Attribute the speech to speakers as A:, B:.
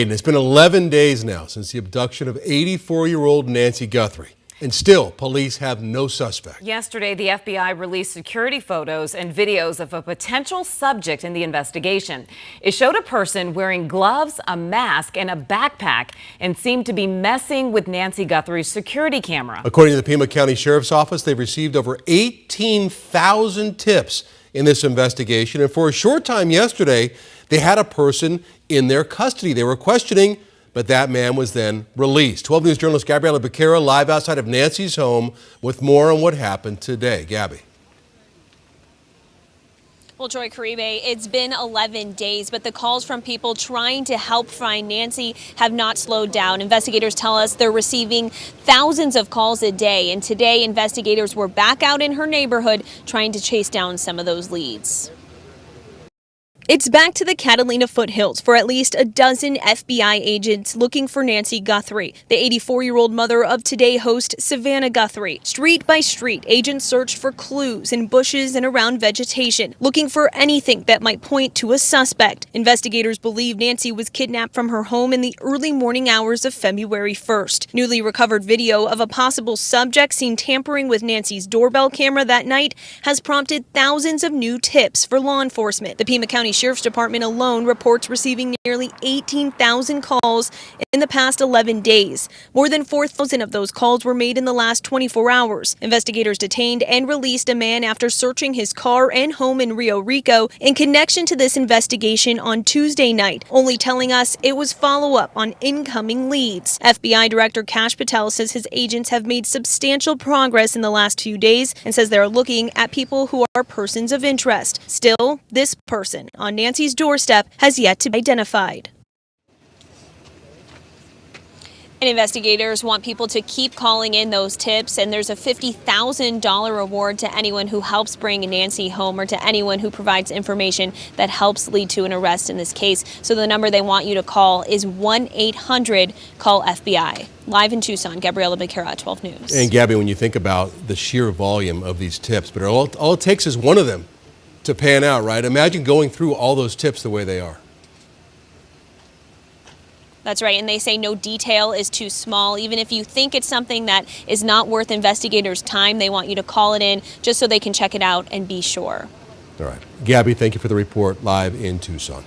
A: And it's been 11 days now since the abduction of 84-year-old Nancy Guthrie. And still, police have no suspect.
B: Yesterday, the FBI released security photos and videos of a potential subject in the investigation. It showed a person wearing gloves, a mask, and a backpack and seemed to be messing with Nancy Guthrie's security camera.
A: According to the Pima County Sheriff's Office, they've received over 18,000 tips in this investigation. And for a short time yesterday, they had a person in their custody. They were questioning, but that man was then released. 12 News journalist Gabriella Becerra live outside of Nancy's home with more on what happened today. Gabby.
C: Well, Joy Caribe, it's been 11 days, but the calls from people trying to help find Nancy have not slowed down. Investigators tell us they're receiving thousands of calls a day, and today investigators were back out in her neighborhood trying to chase down some of those leads. It's back to the Catalina foothills for at least a dozen FBI agents looking for Nancy Guthrie, the 84-year-old mother of Today host Savannah Guthrie. Street by street, agents searched for clues in bushes and around vegetation, looking for anything that might point to a suspect. Investigators believe Nancy was kidnapped from her home in the early morning hours of February 1st. Newly recovered video of a possible subject seen tampering with Nancy's doorbell camera that night has prompted thousands of new tips for law enforcement. The Pima County Sheriff's Department alone reports receiving nearly 18,000 calls in the past 11 days. More than 4,000 of those calls were made in the last 24 hours. Investigators detained and released a man after searching his car and home in Rio Rico in connection to this investigation on Tuesday night, only telling us it was follow-up on incoming leads. FBI Director Kash Patel says his agents have made substantial progress in the last few days and says they're looking at people who are persons of interest. Still, this person on Nancy's doorstep has yet to be identified. And investigators want people to keep calling in those tips, and there's a $50,000 reward to anyone who helps bring Nancy home or to anyone who provides information that helps lead to an arrest in this case. So the number they want you to call is 1-800-CALL-FBI. Live in Tucson, Gabriella Becerra, 12 News.
A: And Gabby, when you think about the sheer volume of these tips, but all it takes is one of them to pan out, right? Imagine going through all those tips the way they are.
C: That's right, and they say no detail is too small. Even if you think it's something that is not worth investigators' time, they want you to call it in just so they can check it out and be sure.
A: All right. Gabby, thank you for the report live in Tucson.